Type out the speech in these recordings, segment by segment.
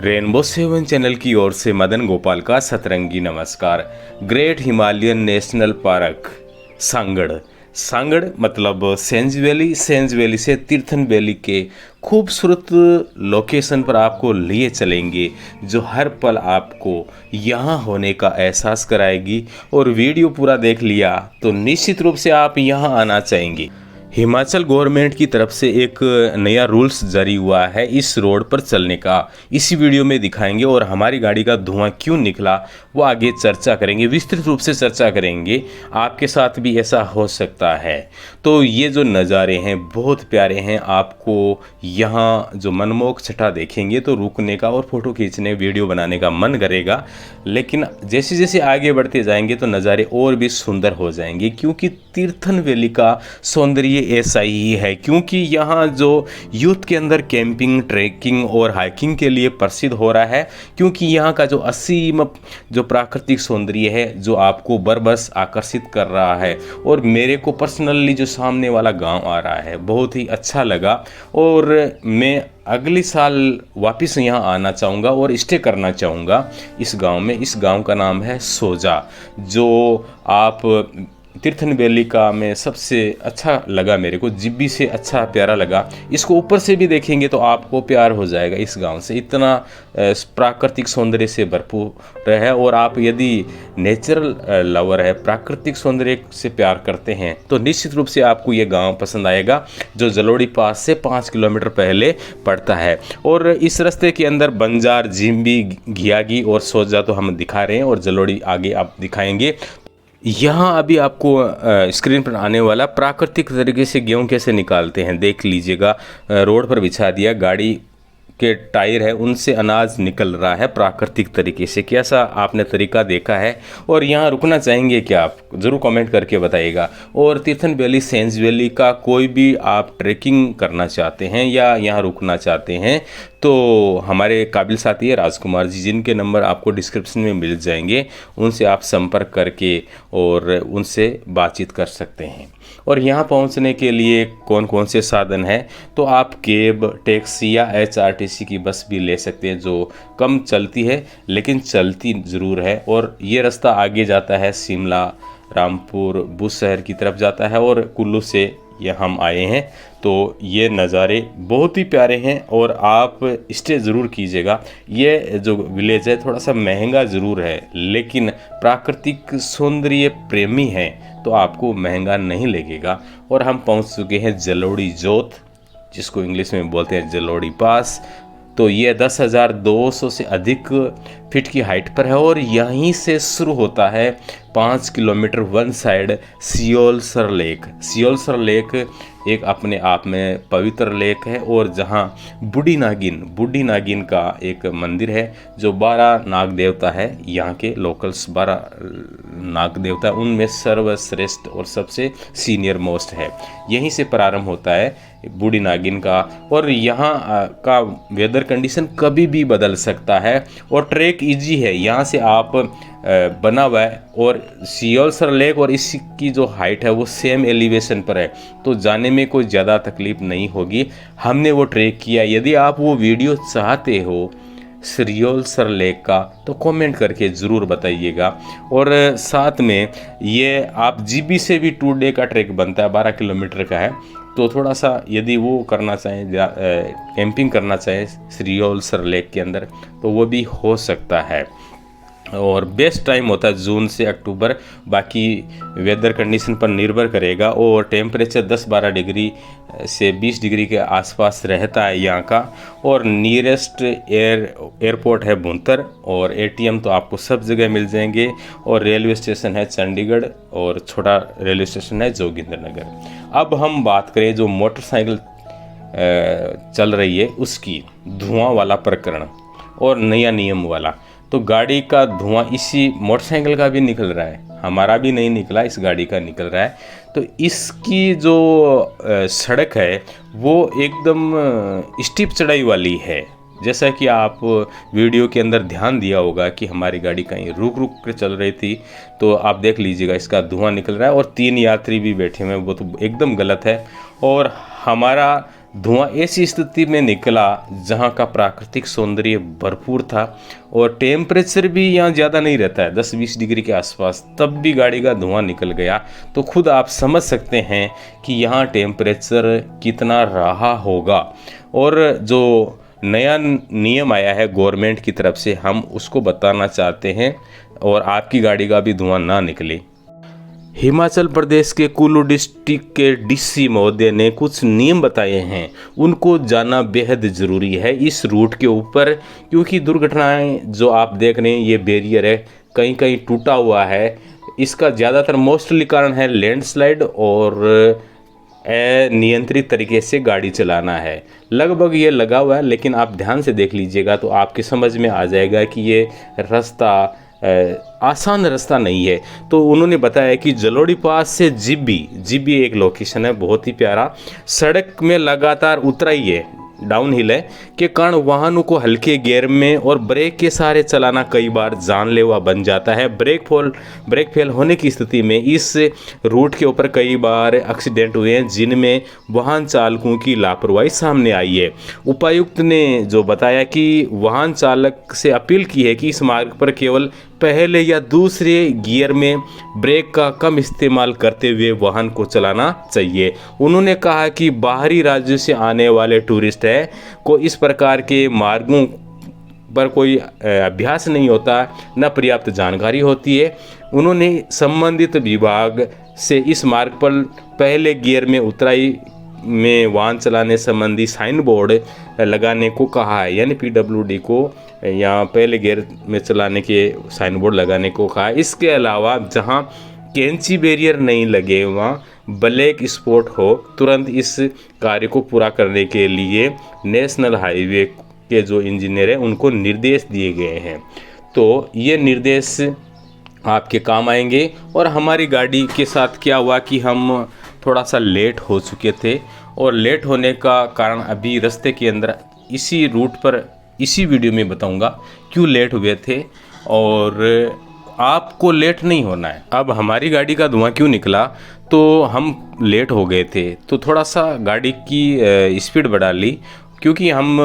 Rainbow seven channel की ओर से मदन गोपाल का सतरंगी नमस्कार। Great Himalayan national park Sanghar. Sanghar मतलब सेंज वैली, सेंज वैली से तीर्थन वैली के खूबसूरत लोकेशन पर आपको लिए चलेंगे, जो हर पल आपको यहाँ होने का एहसास कराएगी। और वीडियो पूरा देख लिया तो निश्चित रूप से आप यहाँ आना चाहेंगे। हिमाचल गवर्नमेंट की तरफ से एक नया रूल्स जारी हुआ है इस रोड पर चलने का, इसी वीडियो में दिखाएंगे। और हमारी गाड़ी का धुआं क्यों निकला वो आगे चर्चा करेंगे, विस्तृत रूप से चर्चा करेंगे। आपके साथ भी ऐसा हो सकता है। तो ये जो नज़ारे हैं बहुत प्यारे हैं। आपको यहाँ जो मनमोहक छटा देखेंगे तो रुकने का और फ़ोटो खींचने वीडियो बनाने का मन करेगा। लेकिन जैसे जैसे आगे बढ़ते जाएंगे तो नज़ारे और भी सुंदर हो जाएंगे, क्योंकि तीर्थन वैली का सौंदर्य ऐसा ही है। क्योंकि यहाँ जो यूथ के अंदर कैंपिंग, ट्रैकिंग और हाइकिंग के लिए प्रसिद्ध हो रहा है, क्योंकि यहाँ का जो असीम जो प्राकृतिक सौंदर्य है जो आपको बरबस आकर्षित कर रहा है। और मेरे को पर्सनली जो सामने वाला गांव आ रहा है बहुत ही अच्छा लगा, और मैं अगले साल वापस यहाँ आना चाहूँगा और स्टे करना चाहूँगा इस गांव में। इस गांव का नाम है सोजा, जो आप तीर्थन वैली का में सबसे अच्छा लगा मेरे को, जिब्बी से अच्छा प्यारा लगा। इसको ऊपर से भी देखेंगे तो आपको प्यार हो जाएगा इस गांव से, इतना प्राकृतिक सौंदर्य से भरपूर है। और आप यदि नेचुरल लवर है, प्राकृतिक सौंदर्य से प्यार करते हैं तो निश्चित रूप से आपको ये गांव पसंद आएगा, जो जलोड़ी पास से 5 किलोमीटर पहले पड़ता है। और इस रास्ते के अंदर बंजार, जिम्बी, घियागी और सोजा तो हम दिखा रहे हैं, और जलोड़ी आगे आप दिखाएंगे। यहाँ अभी आपको स्क्रीन पर आने वाला प्राकृतिक तरीके से गेहूँ कैसे निकालते हैं देख लीजिएगा। रोड पर बिछा दिया, गाड़ी के टायर है उनसे अनाज निकल रहा है प्राकृतिक तरीके से। कैसा आपने तरीका देखा है? और यहाँ रुकना चाहेंगे क्या आप? ज़रूर कमेंट करके बताइएगा। और तीर्थन वैली, सेंज वैली का कोई भी आप ट्रैकिंग करना चाहते हैं या यहाँ रुकना चाहते हैं तो हमारे काबिल साथी है राजकुमार जी, जिनके नंबर आपको डिस्क्रिप्शन में मिल जाएंगे। उनसे आप संपर्क करके और उनसे बातचीत कर सकते हैं। और यहाँ पहुँचने के लिए कौन कौन से साधन हैं तो आप कैब, टैक्सी या HRTC की बस भी ले सकते हैं, जो कम चलती है लेकिन चलती ज़रूर है। और ये रास्ता आगे जाता है शिमला, रामपुर, बुशहर की तरफ जाता है, और कुल्लू से ये हम आए हैं। तो ये नज़ारे बहुत ही प्यारे हैं और आप स्टे ज़रूर कीजिएगा। ये जो विलेज है थोड़ा सा महंगा ज़रूर है, लेकिन प्राकृतिक सौंदर्य प्रेमी हैं तो आपको महंगा नहीं लगेगा। और हम पहुंच चुके हैं जलोड़ी जोत, जिसको इंग्लिश में बोलते हैं जलोड़ी पास। तो ये 10,200 से अधिक फीट की हाइट पर है, और यहीं से शुरू होता है 5 kilometre one side Sialsar lake. Sialsar lake एक अपने आप में पवित्र लेक है, और जहाँ बूढ़ी नागिन का एक मंदिर है, जो 12 नाग देवता है यहाँ के लोकल्स, 12 नाग देवता, उनमें सर्वश्रेष्ठ और सबसे सीनियर मोस्ट है। यहीं से प्रारंभ होता है बूढ़ी नागिन का। और यहाँ का वेदर कंडीशन कभी भी बदल सकता है, और ट्रैक इजी है। यहाँ से आप बना हुआ है, और सियोलसर लेक और इसकी जो हाइट है वो सेम एलिवेशन पर है, तो जाने में कोई ज़्यादा तकलीफ नहीं होगी। हमने वो ट्रैक किया। यदि आप वो वीडियो चाहते हो सियोलसर लेक का तो कमेंट करके ज़रूर बताइएगा। और साथ में ये आप जीबी से भी 2 डे का ट्रैक बनता है, 12 किलोमीटर का है। तो थोड़ा सा यदि वो करना चाहें, कैंपिंग करना चाहें सियोलसर लेक के अंदर, तो वो भी हो सकता है। और बेस्ट टाइम होता है जून से अक्टूबर, बाकी वेदर कंडीशन पर निर्भर करेगा। और टेम्परेचर 10-12 डिग्री से 20 डिग्री के आसपास रहता है यहाँ का। और नियरेस्ट एयरपोर्ट है भुंतर, और ATM तो आपको सब जगह मिल जाएंगे। और रेलवे स्टेशन है चंडीगढ़, और छोटा रेलवे स्टेशन है जोगिंद्रनगर। अब हम बात करें जो मोटरसाइकिल चल रही है उसकी, धुआं वाला प्रकरण और नया नियम वाला। तो गाड़ी का धुआं इसी मोटरसाइकिल का भी निकल रहा है, हमारा भी नहीं निकला, इस गाड़ी का निकल रहा है। तो इसकी जो सड़क है वो एकदम स्टीप चढ़ाई वाली है। जैसा कि आप वीडियो के अंदर ध्यान दिया होगा कि हमारी गाड़ी कहीं रुक कर चल रही थी, तो आप देख लीजिएगा इसका धुआं निकल रहा है, और 3 यात्री भी बैठे हुए हैं, वो तो एकदम गलत है। और हमारा धुआं ऐसी स्थिति में निकला जहां का प्राकृतिक सौंदर्य भरपूर था और टेम्परेचर भी यहाँ ज़्यादा नहीं रहता है, 10-20 डिग्री के आसपास, तब भी गाड़ी का धुआं निकल गया। तो खुद आप समझ सकते हैं कि यहाँ टेम्परेचर कितना रहा होगा। और जो नया नियम आया है गवर्नमेंट की तरफ से, हम उसको बताना चाहते हैं और आपकी गाड़ी का भी धुआं ना निकले। हिमाचल प्रदेश के कुल्लू डिस्ट्रिक्ट के डीसी महोदय ने कुछ नियम बताए हैं, उनको जानना बेहद ज़रूरी है इस रूट के ऊपर, क्योंकि दुर्घटनाएं जो आप देख रहे हैं ये बैरियर है कहीं कहीं टूटा हुआ है। इसका ज़्यादातर मोस्टली कारण है लैंडस्लाइड और अनियंत्रित तरीके से गाड़ी चलाना है। लगभग ये लगा हुआ है, लेकिन आप ध्यान से देख लीजिएगा तो आपकी समझ में आ जाएगा कि ये रास्ता आसान रास्ता नहीं है। तो उन्होंने बताया कि जलोड़ी पास से जीबी एक लोकेशन है, बहुत ही प्यारा, सड़क में लगातार उतराई है, डाउन हिल है के कारण वाहनों को हल्के गियर में और ब्रेक के सहारे चलाना कई बार जानलेवा बन जाता है। ब्रेक फेल होने की स्थिति में इस रूट के ऊपर कई बार एक्सीडेंट हुए हैं, जिनमें वाहन चालकों की लापरवाही सामने आई है। उपायुक्त ने जो बताया कि वाहन चालक से अपील की है कि इस मार्ग पर केवल पहले या दूसरे गियर में ब्रेक का कम इस्तेमाल करते हुए वाहन को चलाना चाहिए। उन्होंने कहा कि बाहरी राज्यों से आने वाले टूरिस्ट हैं को इस प्रकार के मार्गों पर कोई अभ्यास नहीं होता, न पर्याप्त जानकारी होती है। उन्होंने संबंधित विभाग से इस मार्ग पर पहले गियर में उतराई में वाहन चलाने संबंधी साइन बोर्ड लगाने को कहा है, यानी PWD को यहाँ पहले गियर में चलाने के साइन बोर्ड लगाने को कहा है। इसके अलावा जहाँ कैंची बैरियर नहीं लगे वहाँ ब्लैक स्पॉट हो, तुरंत इस कार्य को पूरा करने के लिए नेशनल हाईवे के जो इंजीनियर हैं उनको निर्देश दिए गए हैं। तो ये निर्देश आपके काम आएंगे। और हमारी गाड़ी के साथ क्या हुआ कि हम थोड़ा सा लेट हो चुके थे, और लेट होने का कारण अभी रास्ते के अंदर इसी रूट पर इसी वीडियो में बताऊंगा क्यों लेट हुए थे, और आपको लेट नहीं होना है। अब हमारी गाड़ी का धुआं क्यों निकला, तो हम लेट हो गए थे तो थोड़ा सा गाड़ी की स्पीड बढ़ा ली, क्योंकि हम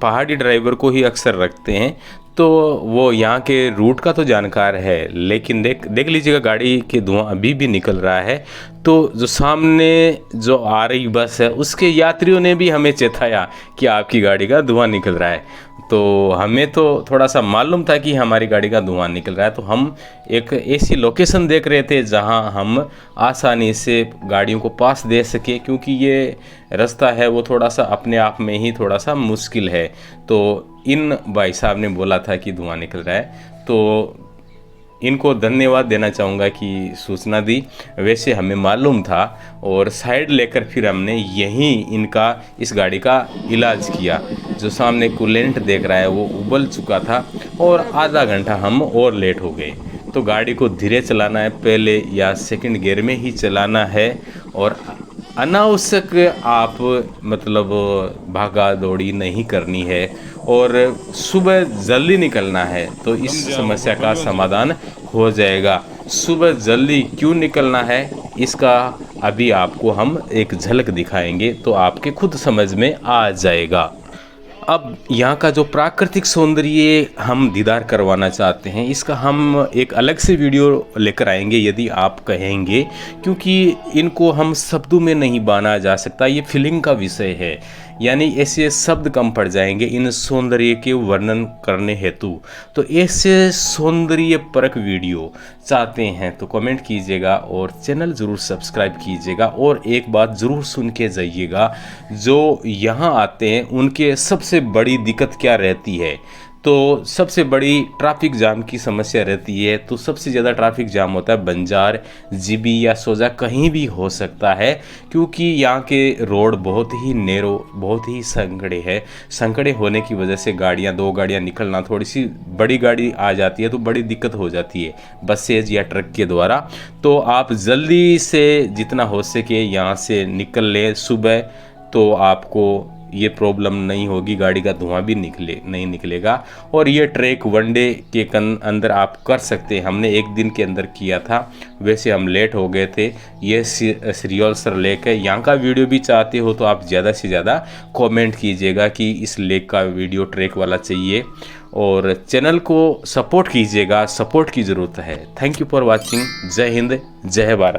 पहाड़ी ड्राइवर को ही अक्सर रखते हैं, तो वो यहाँ के रूट का तो जानकार है। लेकिन देख लीजिएगा गाड़ी के धुआं अभी भी निकल रहा है। तो जो सामने जो आ रही बस है उसके यात्रियों ने भी हमें चेताया कि आपकी गाड़ी का धुआं निकल रहा है। तो हमें तो थोड़ा सा मालूम था कि हमारी गाड़ी का धुआं निकल रहा है, तो हम एक ऐसी लोकेशन देख रहे थे जहां हम आसानी से गाड़ियों को पास दे सके, क्योंकि ये रास्ता है वो थोड़ा सा अपने आप में ही थोड़ा सा मुश्किल है। तो इन भाई साहब ने बोला था कि धुआं निकल रहा है, तो इनको धन्यवाद देना चाहूँगा कि सूचना दी। वैसे हमें मालूम था और साइड लेकर फिर हमने यहीं इस गाड़ी का इलाज किया। जो सामने कूलेंट देख रहा है वो उबल चुका था और आधा घंटा हम और लेट हो गए। तो गाड़ी को धीरे चलाना है, पहले या सेकंड गियर में ही चलाना है, और अनावश्यक आप मतलब भागा दौड़ी नहीं करनी है, और सुबह जल्दी निकलना है तो इस समस्या का समाधान हो जाएगा। सुबह जल्दी क्यों निकलना है इसका अभी आपको हम एक झलक दिखाएंगे तो आपके खुद समझ में आ जाएगा। अब यहाँ का जो प्राकृतिक सौंदर्य हम दीदार करवाना चाहते हैं, इसका हम एक अलग से वीडियो लेकर आएंगे यदि आप कहेंगे, क्योंकि इनको हम शब्दों में नहीं बाना जा सकता, ये फीलिंग का विषय है। यानी ऐसे शब्द कम पड़ जाएंगे इन सौंदर्य के वर्णन करने हेतु। तो ऐसे सौंदर्य परक वीडियो चाहते हैं तो कमेंट कीजिएगा और चैनल ज़रूर सब्सक्राइब कीजिएगा। और एक बात ज़रूर सुन के जाइएगा, जो यहाँ आते हैं उनके सबसे बड़ी दिक्कत क्या रहती है, तो सबसे बड़ी ट्रैफिक जाम की समस्या रहती है। तो सबसे ज़्यादा ट्रैफिक जाम होता है बंजार, जीबी या सोजा, कहीं भी हो सकता है, क्योंकि यहाँ के रोड बहुत ही नैरो, बहुत ही संकड़े है। संकड़े होने की वजह से दो गाड़ियाँ निकलना, थोड़ी सी बड़ी गाड़ी आ जाती है तो बड़ी दिक्कत हो जाती है बसेज या ट्रक के द्वारा। तो आप जल्दी से जितना हो सके यहाँ से निकल लें सुबह, तो आपको ये प्रॉब्लम नहीं होगी, गाड़ी का धुआं भी नहीं निकलेगा। और ये ट्रैक वनडे के अंदर आप कर सकते हैं। हमने एक दिन के अंदर किया था, वैसे हम लेट हो गए थे। ये श्रीयोलसर लेक है, यहाँ का वीडियो भी चाहते हो तो आप ज़्यादा से ज़्यादा कमेंट कीजिएगा कि इस लेक का वीडियो ट्रैक वाला चाहिए, और चैनल को सपोर्ट कीजिएगा, सपोर्ट की ज़रूरत है। Thank you for watching. जय हिंद, जय भारत।